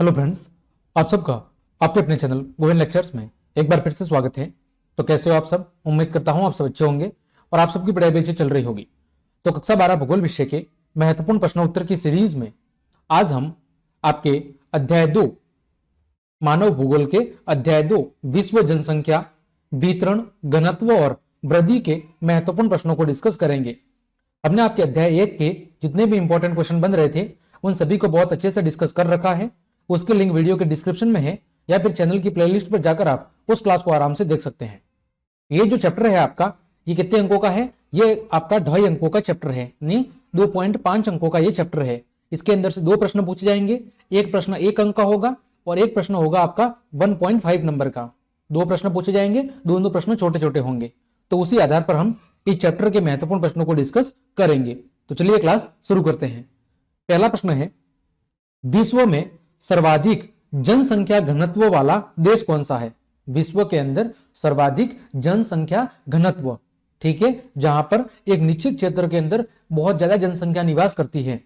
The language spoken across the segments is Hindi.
हेलो फ्रेंड्स, आप सबका आपके अपने चैनल गोविंद लेक्चर्स में एक बार फिर से स्वागत है। तो कैसे हो आप सब? उम्मीद करता हूं आप सब अच्छे होंगे और आप सबकी पढ़ाई भी अच्छी चल रही होगी। तो कक्षा 12 भूगोल विषय के महत्वपूर्ण प्रश्नोत्तर की सीरीज में आज हम आपके अध्याय 2 मानव भूगोल के अध्याय 2 विश्व जनसंख्या वितरण घनत्व और वृद्धि के महत्वपूर्ण प्रश्नों को डिस्कस करेंगे। हमने आपके अध्याय 1 के जितने भी इंपॉर्टेंट क्वेश्चन बन रहे थे उन सभी को बहुत अच्छे से डिस्कस कर रखा है। उसके लिंक वीडियो के डिस्क्रिप्शन में है या फिर चैनल की प्लेलिस्ट पर जाकर आप उस क्लास को आराम से देख सकते हैं। ये जो चैप्टर है आपका, ये कितने अंकों का है? ये आपका 2.5 अंकों का चैप्टर है, यानी 2.5 अंकों का ये चैप्टर है। इसके अंदर से 2 प्रश्न पूछे जाएंगे। एक प्रश्न 1 अंक का होगा और एक प्रश्न होगा आपका 1.5 नंबर का। 2 प्रश्न पूछे जाएंगे, दोनों प्रश्न छोटे छोटे होंगे। तो उसी आधार पर हम इस चैप्टर के महत्वपूर्ण प्रश्नों को डिस्कस करेंगे। तो चलिए क्लास शुरू करते हैं। पहला प्रश्न है, विश्व में सर्वाधिक जनसंख्या घनत्व वाला देश कौन सा है? विश्व के अंदर सर्वाधिक जनसंख्या घनत्व, ठीक है, जहां पर एक निश्चित क्षेत्र के अंदर बहुत ज्यादा जनसंख्या निवास करती है,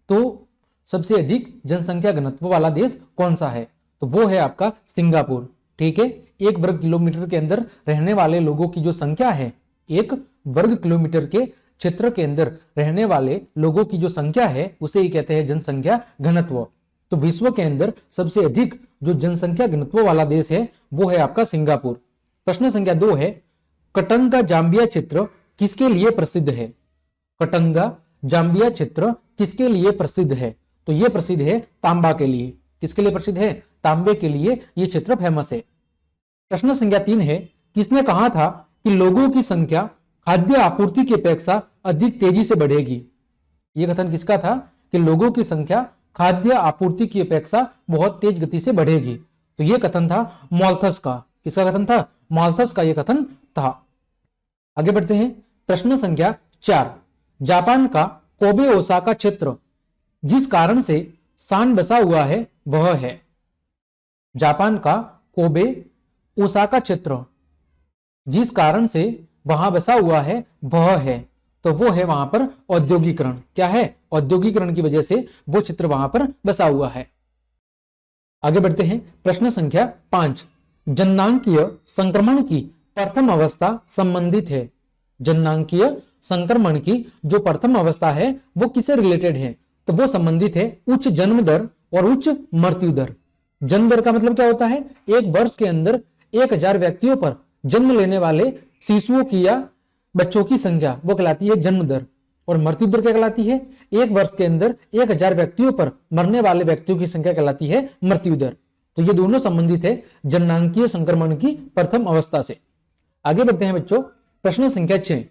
तो सबसे अधिक जनसंख्या घनत्व वाला देश कौन सा है? तो वो है आपका सिंगापुर, ठीक है। 1 वर्ग किलोमीटर के अंदर रहने वाले लोगों की जो संख्या है, 1 वर्ग किलोमीटर के क्षेत्र के अंदर रहने वाले लोगों की जो संख्या है उसे ही कहते हैं जनसंख्या घनत्व। तो विश्व के अंदर सबसे अधिक जो जनसंख्या घनत्व वाला देश है वो है आपका सिंगापुर। प्रश्न संख्या 2 है, कटंगा जाम्बिया क्षेत्र किसके लिए प्रसिद्ध है? कटंगा जाम्बिया क्षेत्र किसके लिए प्रसिद्ध है? तो यह प्रसिद्ध है तांबा के लिए। किसके लिए प्रसिद्ध है? तांबे के लिए यह क्षेत्र फेमस है। प्रश्न संख्या 3 है, किसने कहा था कि लोगों की संख्या खाद्य आपूर्ति की अपेक्षा अधिक तेजी से बढ़ेगी? यह कथन किसका था कि लोगों की संख्या खाद्य आपूर्ति की अपेक्षा बहुत तेज गति से बढ़ेगी? तो यह कथन था माल्थस का। किसका कथन था? माल्थस का यह कथन था। आगे बढ़ते हैं। प्रश्न संख्या 4, जापान का कोबे ओसाका क्षेत्र जिस कारण से सान बसा हुआ है वह है? जापान का कोबे ओसाका क्षेत्र जिस कारण से वहां बसा हुआ है वह है, तो वो है वहां पर औद्योगिकरण। क्या है? औद्योगिकरण की वजह से वो क्षेत्र वहां पर बसा हुआ है। आगे बढ़ते हैं। प्रश्न संख्या 5, जननांकीय संक्रमण की प्रथम अवस्था संबंधित है? जननांकीय संक्रमण की जो प्रथम अवस्था है वो किससे रिलेटेड है? तो वो संबंधित है उच्च जन्म दर और उच्च मृत्यु दर। जन्म दर का मतलब क्या होता है? एक वर्ष के अंदर 1000 व्यक्तियों पर जन्म लेने वाले शिशुओं की या बच्चों की संख्या वो कहलाती है जन्म दर। और मृत्यु दर क्या कहलाती है? एक वर्ष के अंदर 1000 व्यक्तियों पर मरने वाले व्यक्तियों की संख्या कहलाती है मृत्यु दर। तो ये दोनों संबंधित है जननांकीय संक्रमण की प्रथम अवस्था से। आगे बढ़ते हैं बच्चों। प्रश्न संख्या 6,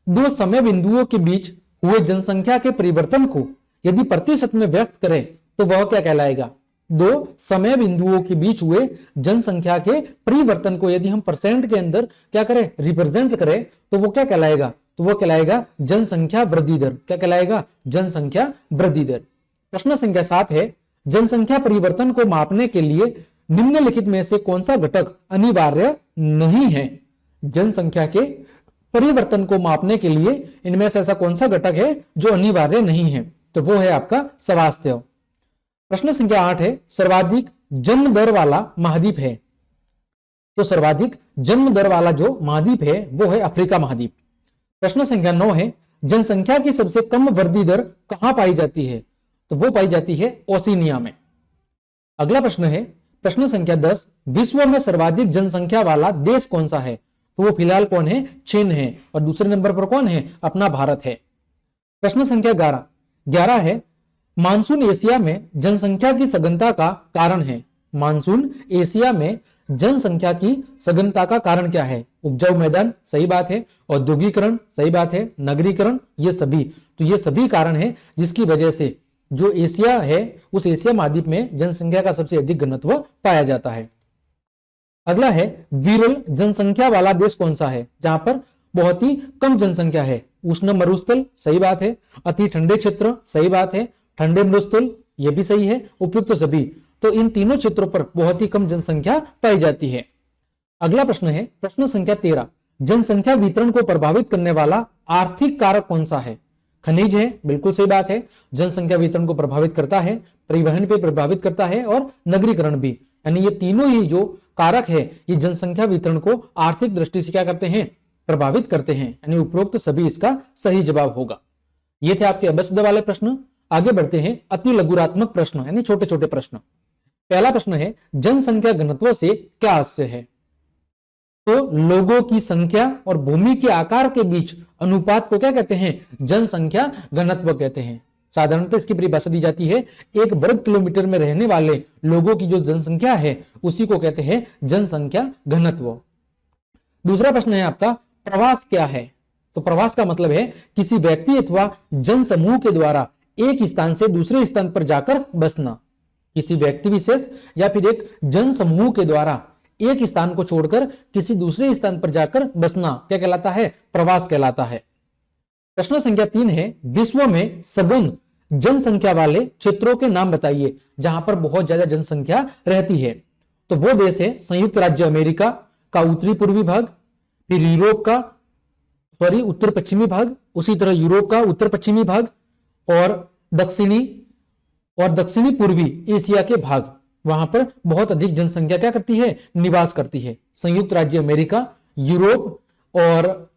2 समय बिंदुओं के बीच हुए जनसंख्या के परिवर्तन को यदि प्रतिशत में व्यक्त करें तो वह क्या कहलाएगा? 2 समय बिंदुओं के बीच हुए जनसंख्या के परिवर्तन को यदि हम परसेंट के अंदर क्या करें? रिप्रेजेंट करें तो वो क्या कहलाएगा? तो वो कहलाएगा जनसंख्या वृद्धि दर। क्या कहलाएगा? जनसंख्या वृद्धि दर। प्रश्न संख्या 7 है, जनसंख्या परिवर्तन को मापने के लिए निम्नलिखित में से कौन सा घटक अनिवार्य नहीं है? जनसंख्या के परिवर्तन को मापने के लिए इनमें से ऐसा कौन सा घटक है जो अनिवार्य नहीं है? तो वो है आपका स्वास्थ्य। प्रश्न संख्या 8 है, सर्वाधिक जन्म दर वाला महाद्वीप है? तो सर्वाधिक जन्म दर वाला जो महाद्वीप है वो है अफ्रीका महाद्वीप। प्रश्न संख्या 9 है, जनसंख्या की सबसे कम वृद्धि दर कहां पाई जाती है? तो वो पाई जाती है ओशिनिया में। अगला प्रश्न है, प्रश्न संख्या 10, विश्व में सर्वाधिक जनसंख्या वाला देश कौन सा है? तो वो फिलहाल कौन है? चीन है। और दूसरे नंबर पर कौन है? अपना भारत है। प्रश्न संख्या 11 है, मानसून एशिया में जनसंख्या की सघनता का कारण है? मानसून एशिया में जनसंख्या की सघनता का कारण क्या है? उपजाऊ मैदान, सही बात है। औद्योगिकरण, सही बात है। नगरीकरण, ये सभी। तो ये सभी कारण है जिसकी वजह से जो एशिया है उस एशिया महाद्वीप में जनसंख्या का सबसे अधिक घनत्व पाया जाता है। अगला है, विरल जनसंख्या वाला देश कौन सा है जहां पर बहुत ही कम जनसंख्या है? उष्ण मरुस्थल, सही बात है। अति ठंडे क्षेत्र, सही बात है। ठंडे मरुस्थल, ये भी सही है। उपयुक्त तो सभी। तो इन तीनों क्षेत्रों पर बहुत ही कम जनसंख्या पाई जाती है। अगला प्रश्न है, प्रश्न संख्या 13, जनसंख्या वितरण को प्रभावित करने वाला आर्थिक कारक कौन सा है? खनिज है, बिल्कुल सही बात है, जनसंख्या वितरण को प्रभावित करता है, परिवहन पे प्रभावित करता है और नगरीकरण भी, यानी ये तीनों ही जो कारक है ये जनसंख्या वितरण को आर्थिक दृष्टि से क्या करते हैं, प्रभावित करते हैं, यानी उपरोक्त सभी इसका सही जवाब होगा। ये थे आपके अबस्ध वाले प्रश्न। आगे बढ़ते हैं अति लघुरात्मक प्रश्न, यानी छोटे छोटे प्रश्न। पहला प्रश्न है जनसंख्या घनत्व से क्या आशय है? तो लोगों की संख्या और भूमि के आकार के बीच अनुपात को क्या कहते हैं, जनसंख्या घनत्व कहते हैं। साधारणतः इसकी परिभाषा दी जाती है, एक वर्ग किलोमीटर में रहने वाले लोगों की जो जनसंख्या है उसी को कहते हैं जनसंख्या घनत्व। दूसरा प्रश्न है आपका प्रवास क्या है? तो प्रवास का मतलब है किसी व्यक्ति अथवा जन समूह के द्वारा एक स्थान से दूसरे स्थान पर जाकर बसना। किसी व्यक्ति विशेष या फिर एक जन समूह के द्वारा एक स्थान को छोड़कर किसी दूसरे स्थान पर जाकर बसना क्या कहलाता है, प्रवास कहलाता है। प्रश्न संख्या 3 है विश्व में सघन जनसंख्या वाले क्षेत्रों के नाम बताइए जहां पर बहुत ज्यादा जनसंख्या रहती है। तो वो देश है संयुक्त राज्य अमेरिका का उत्तरी पूर्वी भाग, फिर यूरोप का उत्तर पश्चिमी भाग, उसी तरह यूरोप का उत्तर पश्चिमी भाग और दक्षिणी पूर्वी एशिया के भाग, वहां पर बहुत अधिक जनसंख्या क्या करती है, निवास करती है। संयुक्त राज्य अमेरिका, यूरोप और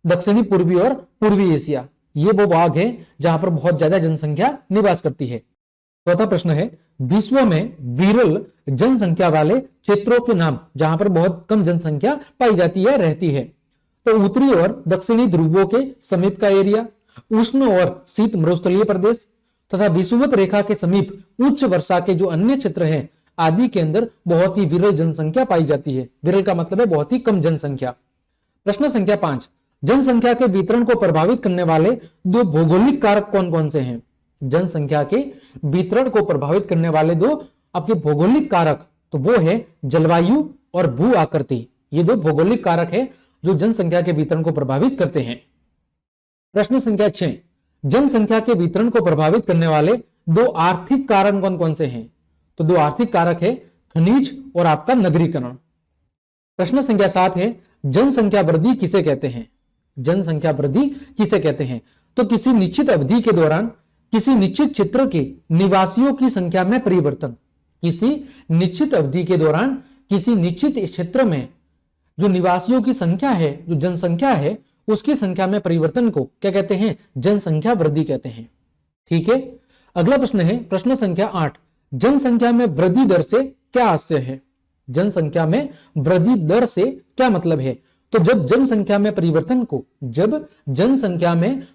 दक्षिणी पूर्वी और पूर्वी एशिया, ये वो भाग है जहां पर बहुत ज्यादा जनसंख्या निवास करती है। चौथा प्रश्न है विश्व में विरल जनसंख्या वाले क्षेत्रों के नाम जहां पर बहुत कम जनसंख्या पाई जाती है, रहती है। तो उत्तरी और दक्षिणी ध्रुवों के समीप का एरिया, उष्ण और शीत मरुस्थलीय प्रदेश तथा विषुवत रेखा के समीप उच्च वर्षा के जो अन्य क्षेत्र हैं आदि के अंदर बहुत ही विरल जनसंख्या पाई जाती है। विरल का मतलब है बहुत ही कम जनसंख्या। प्रश्न संख्या 5 जनसंख्या के वितरण को प्रभावित करने वाले दो भौगोलिक कारक कौन कौन से हैं? जनसंख्या के वितरण को प्रभावित करने वाले दो आपके भौगोलिक कारक, तो वो है जलवायु और भू आकृति। ये दो भौगोलिक कारक है जो जनसंख्या के वितरण को प्रभावित करते हैं। प्रश्न संख्या 6 जनसंख्या के वितरण को प्रभावित करने वाले दो आर्थिक कारण कौन कौन से हैं? तो दो आर्थिक कारक है खनिज और आपका नगरीकरण। प्रश्न संख्या 7 है जनसंख्या वृद्धि किसे कहते हैं? जनसंख्या वृद्धि किसे कहते हैं? तो किसी निश्चित अवधि के दौरान किसी निश्चित क्षेत्र के निवासियों की संख्या में परिवर्तन, किसी निश्चित अवधि के दौरान किसी निश्चित क्षेत्र में जो निवासियों की संख्या है, जो जनसंख्या है, उसकी संख्या में परिवर्तन को क्या कहते हैं? जनसंख्या वृद्धि कहते हैं। ठीक है, अगला प्रश्न है प्रश्न संख्या 8 जनसंख्या में वृद्धि दर से क्या आशय है? जनसंख्या में वृद्धि दर से क्या मतलब है? तो जब जनसंख्या में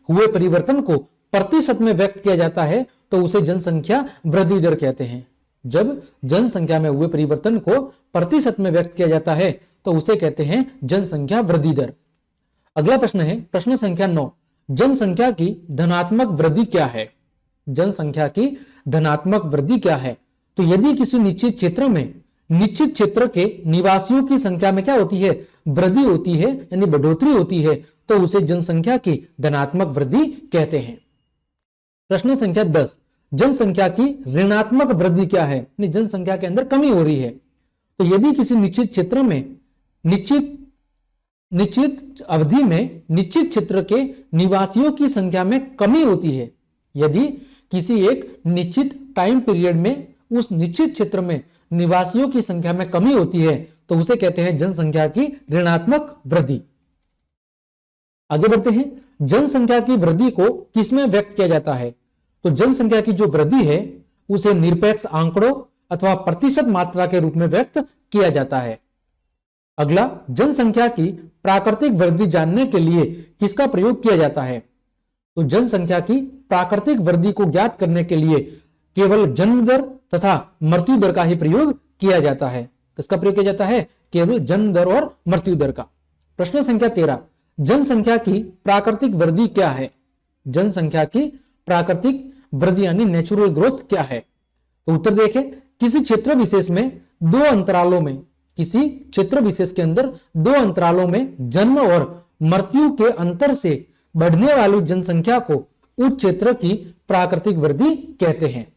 हुए परिवर्तन को प्रतिशत में व्यक्त किया जाता है तो उसे जनसंख्या वृद्धि दर कहते हैं। जब जनसंख्या में हुए परिवर्तन को प्रतिशत में व्यक्त किया जाता है तो उसे कहते हैं जनसंख्या वृद्धि दर। अगला प्रश्न है प्रश्न संख्या 9 जनसंख्या की धनात्मक वृद्धि क्या है? जनसंख्या की धनात्मक वृद्धि क्या है? तो यदि किसी निश्चित क्षेत्र में निश्चित क्षेत्र के निवासियों की संख्या में क्या होती है? वृद्धि होती है, यानी बढ़ोतरी होती है, तो उसे जनसंख्या की धनात्मक वृद्धि कहते हैं। प्रश्न संख्या 10 जनसंख्या की ऋणात्मक वृद्धि क्या है? जनसंख्या के अंदर कमी हो रही है। तो यदि किसी निश्चित क्षेत्र में निश्चित अवधि में निश्चित क्षेत्र के निवासियों की संख्या में कमी होती है, यदि किसी एक निश्चित टाइम पीरियड में उस निश्चित क्षेत्र में निवासियों की संख्या में कमी होती है तो उसे कहते हैं जनसंख्या की ऋणात्मक वृद्धि। आगे बढ़ते हैं जनसंख्या की वृद्धि को किसमें व्यक्त किया जाता है? तो जनसंख्या की जो वृद्धि है उसे निरपेक्ष आंकड़ों अथवा प्रतिशत मात्रा के रूप में व्यक्त किया जाता है। अगला जनसंख्या की प्राकृतिक वृद्धि जानने के लिए किसका प्रयोग किया जाता है? तो जनसंख्या की प्राकृतिक वृद्धि को ज्ञात करने के लिए केवल जन्म दर तथा मृत्यु दर का ही प्रयोग किया जाता है। किसका प्रयोग किया जाता है? केवल जन्म दर और मृत्यु दर का। प्रश्न संख्या 13 जनसंख्या की प्राकृतिक वृद्धि क्या है? जनसंख्या की प्राकृतिक वृद्धि यानी नेचुरल ग्रोथ क्या है? तो उत्तर देखें किसी क्षेत्र विशेष में दो अंतरालों में, किसी क्षेत्र विशेष के अंदर दो अंतरालों में जन्म और मृत्यु के अंतर से बढ़ने वाली जनसंख्या को उस क्षेत्र की प्राकृतिक वृद्धि कहते हैं।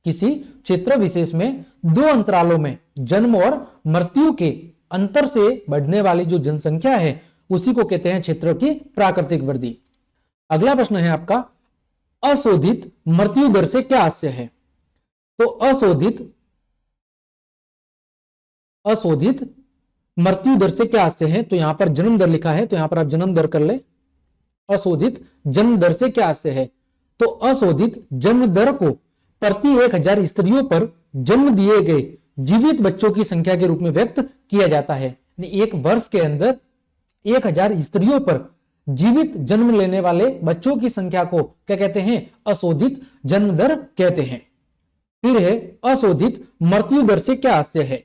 किसी क्षेत्र विशेष में दो अंतरालों में जन्म और मृत्यु के अंतर से बढ़ने वाली जो जनसंख्या है उसी को कहते हैं क्षेत्र की प्राकृतिक वृद्धि। अगला प्रश्न है आपका अशोधित मृत्यु दर से क्या आशय है? तो अशोधित मृत्यु दर से क्या आशय है? तो यहां पर जन्म दर लिखा है, तो यहां पर आप जन्म दर कर ले। अशोधित जन्म दर से क्या आशय है? तो अशोधित जन्म दर को प्रति 1000 स्त्रियों पर जन्म दिए गए जीवित बच्चों की संख्या के रूप में व्यक्त किया जाता है। एक वर्ष के अंदर 1000 स्त्रियों पर जीवित जन्म लेने वाले बच्चों की संख्या को क्या कहते हैं? अशोधित जन्म दर कहते हैं। फिर है अशोधित मृत्यु दर से क्या आशय है?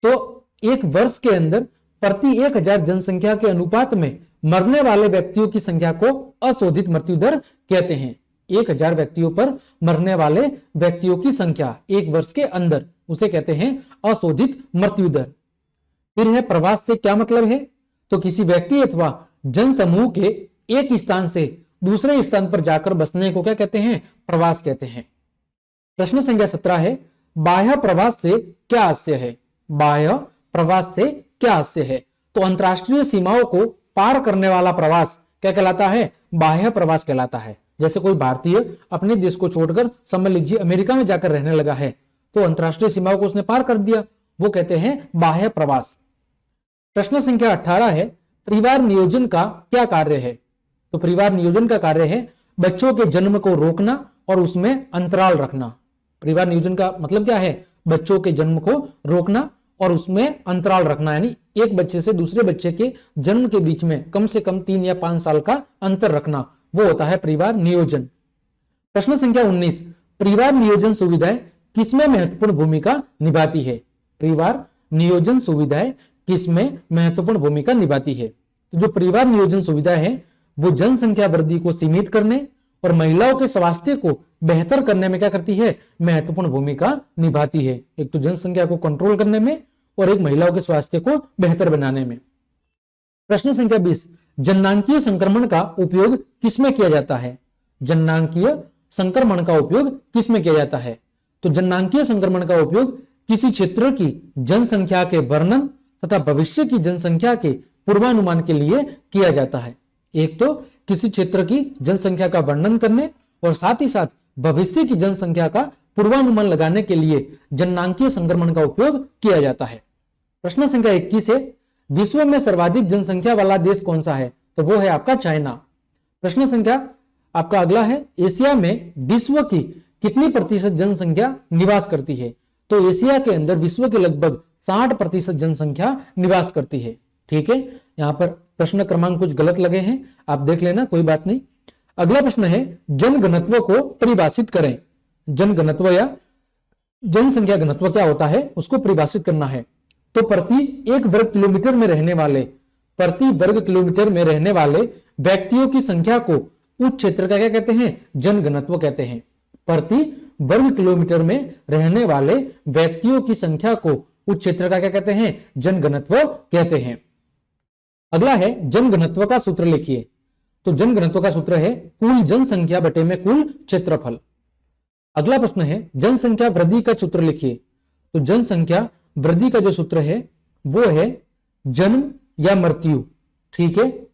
तो एक वर्ष के अंदर प्रति 1000 जनसंख्या के अनुपात में मरने वाले व्यक्तियों की संख्या को अशोधित मृत्यु दर कहते हैं। 1000 व्यक्तियों पर मरने वाले व्यक्तियों की संख्या एक वर्ष के अंदर, उसे कहते हैं अशोधित मृत्यु दर। फिर है प्रवास से क्या मतलब है? तो किसी व्यक्ति अथवा जनसमूह के एक स्थान से दूसरे स्थान पर जाकर बसने को क्या कहते हैं? प्रवास कहते हैं। प्रश्न संख्या 17 है, बाह्य प्रवास से क्या आशय है? बाह्य प्रवास से क्या आशय है? तो अंतरराष्ट्रीय सीमाओं को पार करने वाला प्रवास क्या कहलाता है? बाह्य प्रवास कहलाता है। जैसे कोई भारतीय अपने देश को छोड़कर समझ लीजिए अमेरिका में जाकर रहने लगा है, तो अंतरराष्ट्रीय सीमाओं को उसने पार कर दिया, वो कहते हैं बाह्य प्रवास। प्रश्न संख्या 18 है, परिवार नियोजन का क्या कार्य है? तो परिवार नियोजन का कार्य है बच्चों के जन्म को रोकना और उसमें अंतराल रखना। परिवार नियोजन का मतलब क्या है? बच्चों के जन्म को रोकना और उसमें अंतराल रखना, यानी एक बच्चे से दूसरे बच्चे के जन्म के बीच में कम से कम 3 या 5 साल का अंतर रखना, वो होता है परिवार नियोजन। प्रश्न संख्या 19, परिवार नियोजन सुविधाएं किसमें महत्वपूर्ण भूमिका निभाती है? परिवार नियोजन सुविधाएं किसमें महत्वपूर्ण भूमिका निभाती है? तो जो परिवार नियोजन सुविधा है वो जनसंख्या वृद्धि को सीमित करने और महिलाओं के स्वास्थ्य को बेहतर करने में क्या करती है? महत्वपूर्ण भूमिका निभाती है। एक तो जनसंख्या को कंट्रोल करने में और एक महिलाओं के स्वास्थ्य को बेहतर बनाने में। प्रश्न संख्या 20, जननांकीय संक्रमण का उपयोग किसमें किया जाता है? जननांकीय संक्रमण का उपयोग किसमें किया जाता है? तो जननांकीय संक्रमण का उपयोग किसी क्षेत्र की जनसंख्या के वर्णन तथा भविष्य की जनसंख्या के पूर्वानुमान के लिए किया जाता है। एक तो किसी क्षेत्र की जनसंख्या का वर्णन करने और साथ ही साथ भविष्य की जनसंख्या का पूर्वानुमान लगाने के लिए जननांकीय संक्रमण का उपयोग किया जाता है। प्रश्न संख्या 21 है, विश्व में सर्वाधिक जनसंख्या वाला देश कौन सा है? तो वो है आपका चाइना। प्रश्न संख्या आपका अगला है, एशिया में विश्व की कितनी प्रतिशत जनसंख्या निवास करती है? तो एशिया के अंदर विश्व के लगभग 60% जनसंख्या निवास करती है। ठीक है, यहां पर प्रश्न क्रमांक कुछ गलत लगे हैं, आप देख लेना, कोई बात नहीं। अगला प्रश्न है, जनघनत्व को परिभाषित करें। जनघनत्व या जनसंख्या घनत्व क्या होता है उसको परिभाषित करना है। तो प्रति वर्ग किलोमीटर में रहने वाले व्यक्तियों की संख्या को उस क्षेत्र का क्या कहते हैं? जनघनत्व कहते हैं। प्रति वर्ग किलोमीटर में रहने वाले व्यक्तियों की संख्या को उस क्षेत्र का क्या कहते हैं? जनघनत्व कहते हैं। अगला है, जनघनत्व का सूत्र लिखिए। तो जनघनत्व का सूत्र है कुल जनसंख्या बटे में कुल क्षेत्रफल। अगला प्रश्न है, जनसंख्या वृद्धि का सूत्र लिखिए। तो जनसंख्या वृद्धि का जो सूत्र है वो है जन्म या मृत्यु। ठीक है,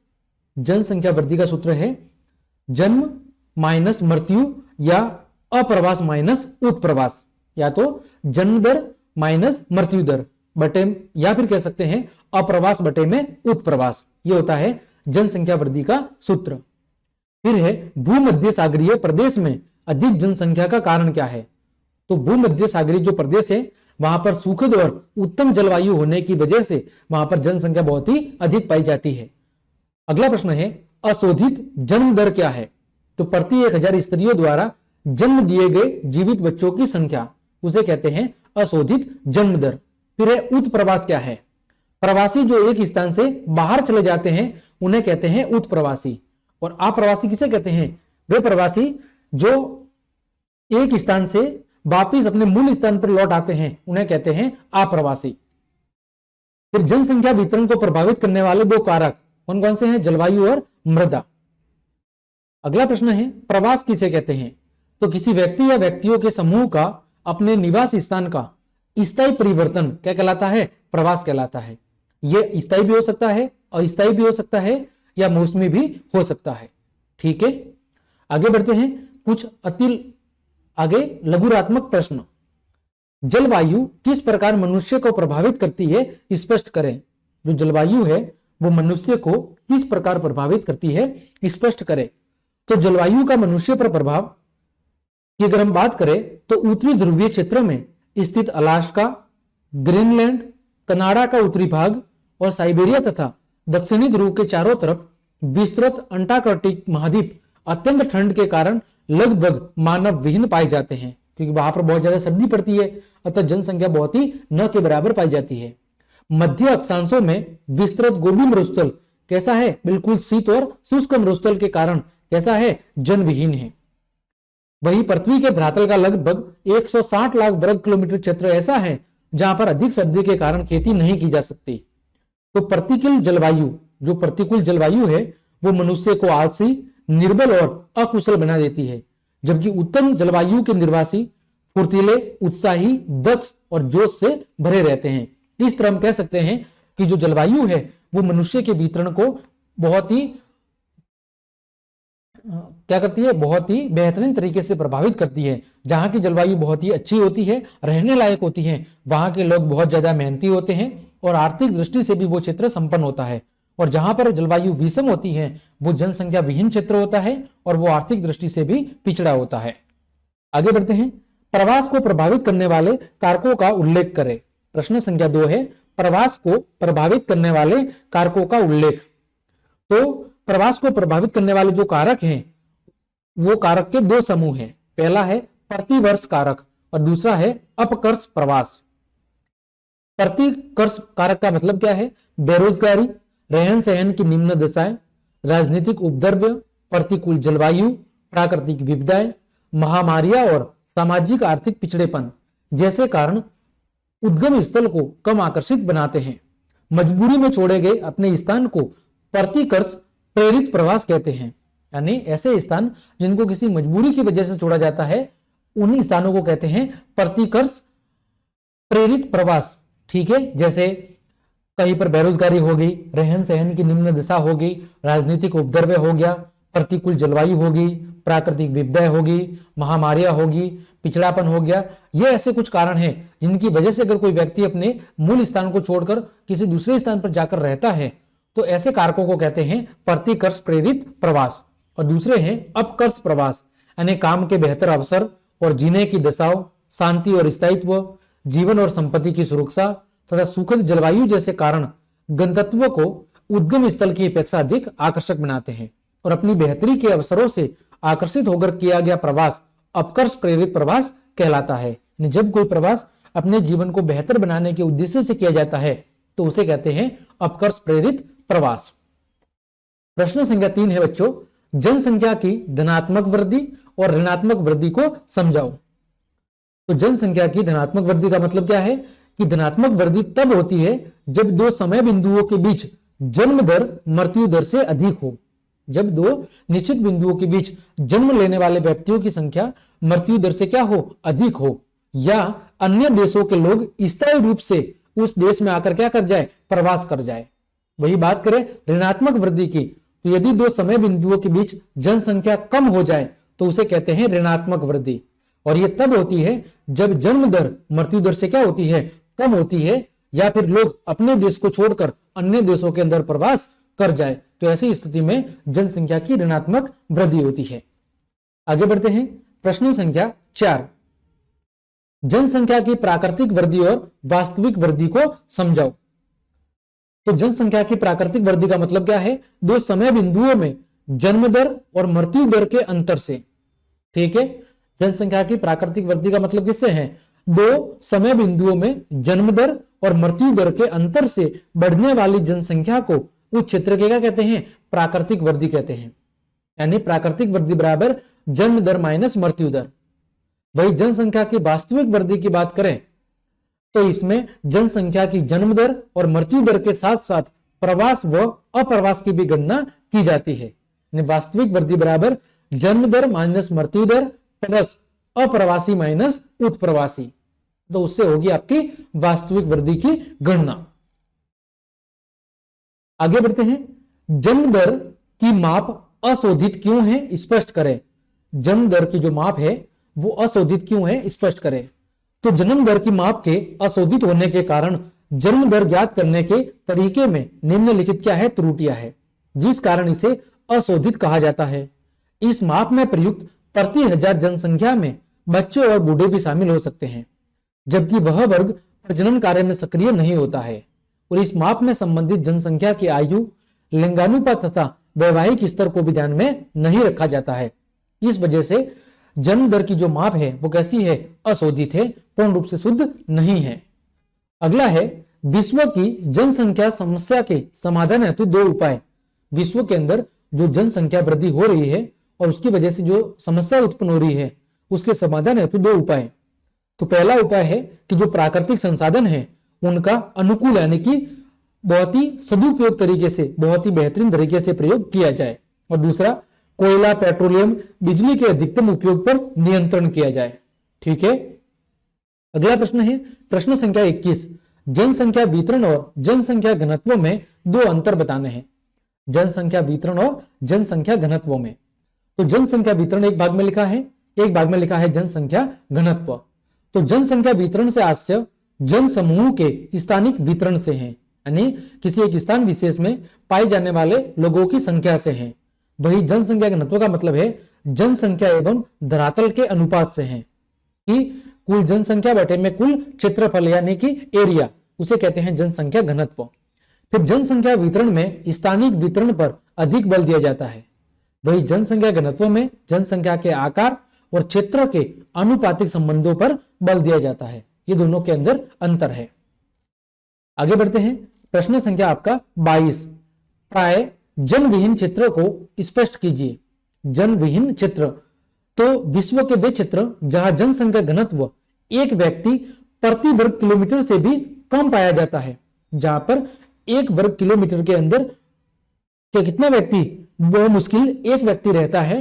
जनसंख्या वृद्धि का सूत्र है जन्म माइनस मृत्यु या अप्रवास माइनस उत्प्रवास, या तो जन्म दर माइनस मृत्यु दर बटे, या फिर कह सकते हैं अप्रवास बटे में उत्प्रवास। ये होता है जनसंख्या वृद्धि का सूत्र। फिर है, भूमध्य सागरीय प्रदेश में अधिक जनसंख्या का कारण क्या है? तो भूमध्य सागरीय जो प्रदेश है वहां पर सुखद और उत्तम जलवायु होने की वजह से वहां पर जनसंख्या बहुत ही अधिक पाई जाती है। अगला प्रश्न है, अशोधित जन्म दर क्या है? तो प्रति 1000 स्त्रियों द्वारा जन्म दिए गए जीवित बच्चों की संख्या, उसे कहते हैं अशोधित जन्म दर। फिर है, उत्प्रवास क्या है? प्रवासी जो एक स्थान से बाहर चले जाते हैं उन्हें कहते हैं उत्प्रवासी। और अप्रवासी किसे कहते हैं? वे प्रवासी जो एक स्थान से वापिस अपने मूल स्थान पर लौट आते हैं उन्हें कहते हैं अप्रवासी। फिर जनसंख्या वितरण को प्रभावित करने वाले 2 कारक कौन कौन से हैं? जलवायु और मृदा। अगला प्रश्न है, प्रवास किसे कहते हैं? तो किसी व्यक्ति या व्यक्तियों के समूह का अपने निवास स्थान का स्थायी परिवर्तन क्या कहलाता है? प्रवास कहलाता है। यह स्थायी भी हो सकता है, अस्थायी भी हो सकता है, या मौसमी भी हो सकता है। ठीक है, आगे बढ़ते हैं, कुछ आगे लघुरात्मक प्रश्न। जलवायु किस प्रकार मनुष्य को प्रभावित करती है, स्पष्ट करें। जो जलवायु है वो मनुष्य को किस प्रकार प्रभावित करती है, स्पष्ट करें। तो जलवायु का मनुष्य पर प्रभाव की अगर हम बात करें तो उत्तरी ध्रुवीय क्षेत्र में स्थित अलास्का, ग्रीनलैंड, कनाडा का उत्तरी भाग और साइबेरिया तथा दक्षिणी ध्रुव के चारों तरफ विस्तृत अंटार्कटिक महाद्वीप अत्यंत ठंड के कारण लगभग मानव विहीन पाए जाते हैं, क्योंकि वहां पर बहुत ज्यादा सर्दी पड़ती है, अतः जनसंख्या बहुत ही न के बराबर पाई जाती है। मध्य अक्षांशों में विस्तृत गोबी मरुस्थल कैसा है, बिल्कुल शीत और शुष्क मरुस्थल के कारण कैसा है, जनविहीन है। वही पृथ्वी के धरातल का लगभग 160 लाख वर्ग किलोमीटर क्षेत्र ऐसा है जहां पर अधिक सर्दी के कारण खेती नहीं की जा सकती। तो प्रतिकूल जलवायु, जो प्रतिकूल जलवायु है वो मनुष्य को आलसी, निर्बल और अकुशल बना देती है, जबकि उत्तम जलवायु के निर्वासी फुर्तीले, उत्साही, दक्ष और जोश से भरे रहते हैं। इस तरह हम कह सकते हैं कि जो जलवायु है वो मनुष्य के वितरण को बहुत ही क्या करती है, बहुत ही बेहतरीन तरीके से प्रभावित करती है। जहां की जलवायु बहुत ही अच्छी होती है, रहने लायक होती है, वहां के लोग बहुत ज्यादा मेहनती होते हैं और आर्थिक दृष्टि से भी वो क्षेत्र संपन्न होता है। और जहां पर जलवायु विषम होती है वो जनसंख्या विहीन क्षेत्र होता है और वो आर्थिक दृष्टि से भी पिछड़ा होता है। आगे बढ़ते हैं, प्रवास को प्रभावित करने वाले कारकों का उल्लेख करें। प्रश्न संख्या 2 है, प्रवास को प्रभावित करने वाले कारकों का उल्लेख। तो प्रवास को प्रभावित करने वाले जो कारक हैं वो कारक के 2 समूह हैं। पहला है प्रतिवर्ष कारक और दूसरा है अपकर्ष प्रवास। प्रतिकर्ष कारक का मतलब क्या है, बेरोजगारी, रहन सहन की निम्न दशाएं, राजनीतिक उपद्रव, प्रतिकूल जलवायु, प्राकृतिक विपदाएं, महामारियां और सामाजिक आर्थिक पिछड़ेपन जैसे कारण उद्गम स्थल को कम आकर्षित बनाते हैं। मजबूरी में छोड़े गए अपने स्थान को प्रतिकर्ष प्रेरित प्रवास कहते हैं, यानी ऐसे स्थान जिनको किसी मजबूरी की वजह से छोड़ा जाता है उन्हीं स्थानों को कहते हैं प्रतिकर्ष प्रेरित प्रवास। ठीक है, जैसे कहीं पर बेरोजगारी हो गई, रहन सहन की निम्न दशा हो गई, राजनीतिक उपद्रव हो गया, प्रतिकूल जलवायु होगी, प्राकृतिक विपदाएं होगी, महामारियां होगी, पिछड़ापन हो गया। ये ऐसे कुछ कारण हैं जिनकी वजह से अगर कोई व्यक्ति अपने मूल स्थान को छोड़कर किसी दूसरे स्थान पर जाकर रहता है तो ऐसे कारकों को कहते हैं प्रतिकर्ष प्रेरित प्रवास। और दूसरे हैं अपकर्ष प्रवास, यानी काम के बेहतर अवसर और जीने की दशाओं, शांति और स्थायित्व, जीवन और संपत्ति की सुरक्षा तथा सुखद जलवायु जैसे कारण गंतव्य को उद्गम स्थल की अपेक्षा अधिक आकर्षक बनाते हैं और अपनी बेहतरी के अवसरों से आकर्षित होकर किया गया प्रवास अपकर्ष प्रेरित प्रवास कहलाता है। जब कोई प्रवास अपने जीवन को बेहतर बनाने के उद्देश्य से किया जाता है तो उसे कहते हैं अपकर्ष प्रेरित प्रवास। प्रश्न संख्या 3 है बच्चों, जनसंख्या की धनात्मक वृद्धि और ऋणात्मक वृद्धि को समझाओ। तो जनसंख्या की धनात्मक वृद्धि का मतलब क्या है कि धनात्मक वृद्धि तब होती है जब 2 समय बिंदुओं के बीच जन्म दर मृत्यु दर से अधिक हो। जब 2 निश्चित बिंदुओं के बीच जन्म लेने वाले व्यक्तियों की संख्या मृत्यु दर से क्या हो, अधिक हो, या अन्य देशों के लोग स्थायी रूप से उस देश में आकर क्या कर जाए, प्रवास कर जाए। वही बात करें ऋणात्मक वृद्धि की, तो यदि 2 समय बिंदुओं के बीच जनसंख्या कम हो जाए तो उसे कहते हैं ऋणात्मक वृद्धि। और यह तब होती है जब जन्म दर मृत्यु दर से क्या होती है, कम होती है, या फिर लोग अपने देश को छोड़कर अन्य देशों के अंदर प्रवास कर जाए, तो ऐसी स्थिति में जनसंख्या की ऋणात्मक वृद्धि होती है। आगे बढ़ते हैं, प्रश्न संख्या 4, जनसंख्या की प्राकृतिक वृद्धि और वास्तविक वृद्धि को समझाओ। तो जनसंख्या की प्राकृतिक वृद्धि का मतलब क्या है, 2 समय बिंदुओं में जन्म दर और मृत्यु दर के अंतर से। ठीक है, जनसंख्या की प्राकृतिक वृद्धि का मतलब किससे है, 2 समय बिंदुओं में जन्म दर और मृत्यु दर के अंतर से बढ़ने वाली जनसंख्या को उस क्षेत्र के क्या कहते हैं, प्राकृतिक वृद्धि कहते हैं। यानी प्राकृतिक वृद्धि बराबर जन्म दर माइनस मृत्यु दर। वही जनसंख्या की वास्तविक वृद्धि की बात करें तो इसमें जनसंख्या की जन्म दर और मृत्यु दर के साथ साथ प्रवास व अप्रवास की भी गणना की जाती है। वास्तविक वृद्धि बराबर जन्म दर माइनस मृत्यु दर प्लस अप्रवासी माइनस उत्प्रवासी, तो उससे होगी आपकी वास्तविक वृद्धि की गणना। आगे बढ़ते हैं, जन्म दर की माप अशोधित क्यों है, स्पष्ट करें। जन्म दर की जो माप है वो अशोधित क्यों है, स्पष्ट करें। तो जन्म दर की माप के अशोधित होने के कारण जन्म दर ज्ञात करने के तरीके में निम्नलिखित क्या है, त्रुटियां है, जिस कारण इसे अशोधित कहा जाता है। इस माप में प्रयुक्त प्रति हजार जनसंख्या में बच्चे और बूढ़े भी शामिल हो सकते हैं, जबकि वह वर्ग प्रजनन कार्य में सक्रिय नहीं होता है। और इस माप में संबंधित जनसंख्या की आयु, लिंगानुपात तथा वैवाहिक स्तर को भी ध्यान में नहीं रखा जाता है। इस वजह से जन्म दर की जो माप है वो कैसी है, अशोधित है, पूर्ण रूप से शुद्ध नहीं है। अगला है विश्व की जनसंख्या समस्या के समाधान हेतु दो उपाय। विश्व के अंदर जो जनसंख्या वृद्धि हो रही है और उसकी वजह से जो समस्या उत्पन्न हो रही है उसके समाधान हेतु दो उपाय। तो पहला उपाय है कि जो प्राकृतिक संसाधन है उनका अनुकूल यानी कि बहुत ही सदुपयोग तरीके से, बहुत ही बेहतरीन तरीके से प्रयोग किया जाए। और दूसरा, कोयला, पेट्रोलियम, बिजली के अधिकतम उपयोग पर नियंत्रण किया जाए। ठीक है। अगला प्रश्न है प्रश्न संख्या 21, जनसंख्या वितरण और जनसंख्या घनत्व में दो अंतर बताने हैं। जनसंख्या वितरण और जनसंख्या घनत्व में, तो जनसंख्या वितरण एक भाग में लिखा है, एक भाग में लिखा है जनसंख्या घनत्व। तो जनसंख्या वितरण से आशय जन समूह के स्थानिक वितरण से है, यानी किसी एक स्थान विशेष में पाए जाने वाले लोगों की संख्या से है। वही जनसंख्या घनत्व का मतलब है जनसंख्या एवं धरातल के अनुपात से है, कि कुल जनसंख्या बटे में कुल क्षेत्रफल यानी कि एरिया, उसे कहते हैं जनसंख्या घनत्व। फिर जनसंख्या वितरण में स्थानिक वितरण पर अधिक बल दिया जाता है, वही जनसंख्या घनत्व में जनसंख्या के आकार और क्षेत्र के अनुपातिक संबंधों पर बल दिया जाता है। ये दोनों के अंदर अंतर है। आगे बढ़ते हैं, प्रश्न संख्या आपका 22, प्राय जनविहीन क्षेत्र को स्पष्ट कीजिए। जनविहीन क्षेत्र, तो विश्व के वे क्षेत्र जहां जनसंख्या घनत्व एक व्यक्ति प्रति वर्ग किलोमीटर से भी कम पाया जाता है, जहां पर एक वर्ग किलोमीटर के अंदर के कितना व्यक्ति, वो मुश्किल एक व्यक्ति रहता है,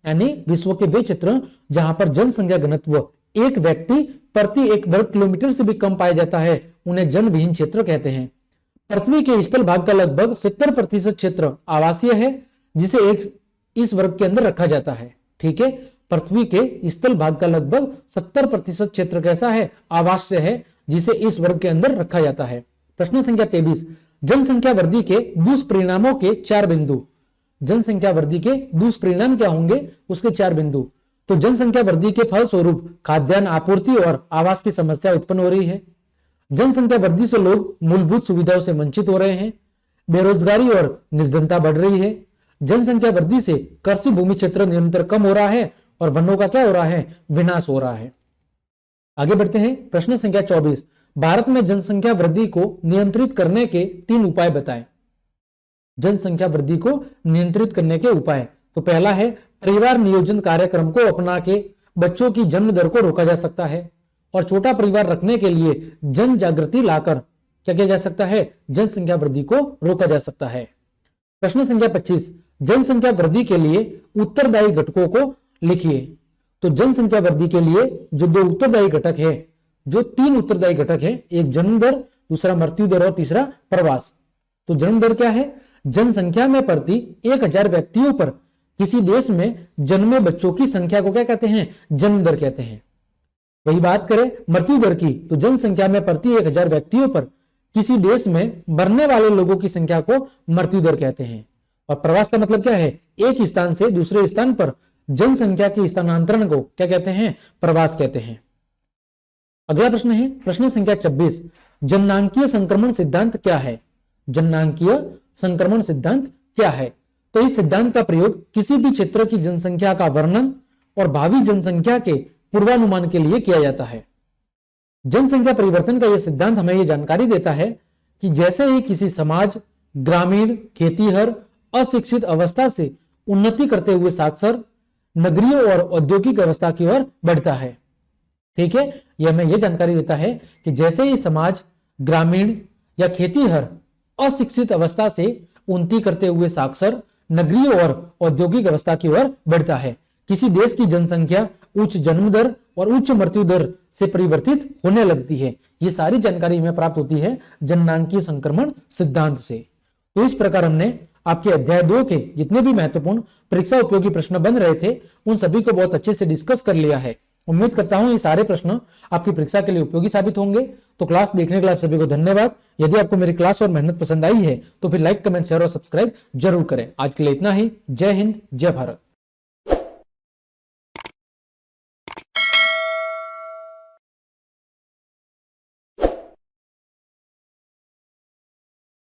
यानी विश्व के वे क्षेत्र जहां पर जनसंख्या घनत्व एक व्यक्ति प्रति एक वर्ग किलोमीटर से भी कम पाया जाता है, उन्हें जनविहीन क्षेत्र कहते हैं। पृथ्वी के स्थल भाग का लगभग 70% क्षेत्र आवासीय है, जिसे एक इस वर्ग के अंदर रखा जाता है। ठीक है, पृथ्वी के स्थल भाग का लगभग 70% क्षेत्र कैसा है, आवासीय है, जिसे इस वर्ग के अंदर रखा जाता है। प्रश्न संख्या 23, जनसंख्या वृद्धि के दुष्परिणामों के 4 बिंदु। जनसंख्या वृद्धि के दुष्परिणाम क्या होंगे, उसके 4 बिंदु। तो जनसंख्या वृद्धि के फलस्वरूप खाद्यान्न आपूर्ति और आवास की समस्या उत्पन्न हो रही है। जनसंख्या वृद्धि से लोग मूलभूत सुविधाओं से वंचित हो रहे हैं। बेरोजगारी और निर्धनता बढ़ रही है। जनसंख्या वृद्धि से कृषि भूमि क्षेत्र निरंतर कम हो रहा है और वनों का क्या हो रहा है, विनाश हो रहा है। आगे बढ़ते हैं, प्रश्न संख्या 24, भारत में जनसंख्या वृद्धि को नियंत्रित करने के 3 उपाय बताएं। जनसंख्या वृद्धि को नियंत्रित करने के उपाय, तो पहला है परिवार नियोजन कार्यक्रम को अपना के बच्चों की जन्म दर को रोका जा सकता है, और छोटा परिवार रखने के लिए जन जागृति लाकर क्या किया जा सकता है, जनसंख्या वृद्धि को रोका जा सकता है। प्रश्न संख्या 25, जनसंख्या वृद्धि के लिए उत्तरदायी घटकों को लिखिए। तो जनसंख्या वृद्धि के लिए जो 2 उत्तरदायी घटक है, जो 3 उत्तरदायी घटक है, एक जन्म दर, दूसरा मृत्यु दर और तीसरा प्रवास। तो जन्म दर क्या है, जनसंख्या में प्रति 1000 व्यक्तियों पर किसी देश में जन्मे बच्चों की संख्या को क्या कहते हैं, जन्म दर कहते हैं। वही बात करें मृत्यु दर की, तो जनसंख्या में प्रति 1000 व्यक्तियों पर किसी देश में मरने वाले लोगों की संख्या को मृत्यु दर कहते हैं। और प्रवास का मतलब क्या है, एक स्थान से दूसरे स्थान पर जनसंख्या के स्थानांतरण को क्या कहते हैं, प्रवास कहते हैं। अगला प्रश्न है प्रश्न संख्या 26, जननांकीय संक्रमण सिद्धांत क्या है। जननांकीय संक्रमण सिद्धांत क्या है, तो इस सिद्धांत का प्रयोग किसी भी क्षेत्र की जनसंख्या का वर्णन और भावी जनसंख्या के पूर्वानुमान के लिए किया जाता है। जनसंख्या परिवर्तन का यह सिद्धांत हमें यह जानकारी देता है कि जैसे ही किसी समाज ग्रामीण, खेतीहर, अशिक्षित अवस्था से उन्नति करते हुए साक्षर, नगरीय और औद्योगिक अवस्था की ओर बढ़ता है। ठीक है, यह हमें यह जानकारी देता है कि जैसे ही समाज ग्रामीण या खेतीहर अशिक्षित अवस्था से उन्नति करते हुए साक्षर, नगरीय और औद्योगिक अवस्था की ओर बढ़ता है, किसी देश की जनसंख्या उच्च जन्म दर और उच्च मृत्यु दर से परिवर्तित होने लगती है। ये सारी जानकारी हमें प्राप्त होती है जननांकीय संक्रमण सिद्धांत से। तो इस प्रकार हमने आपके अध्याय 2 के जितने भी महत्वपूर्ण परीक्षा उपयोगी प्रश्न बन रहे थे उन सभी को बहुत अच्छे से डिस्कस कर लिया है। उम्मीद करता हूं ये सारे प्रश्न आपकी परीक्षा के लिए उपयोगी साबित होंगे। तो क्लास देखने के लिए आप सभी को धन्यवाद। यदि आपको मेरी क्लास और मेहनत पसंद आई है तो फिर लाइक, कमेंट, शेयर और सब्सक्राइब जरूर करें। आज के लिए इतना ही। जय हिंद, जय भारत।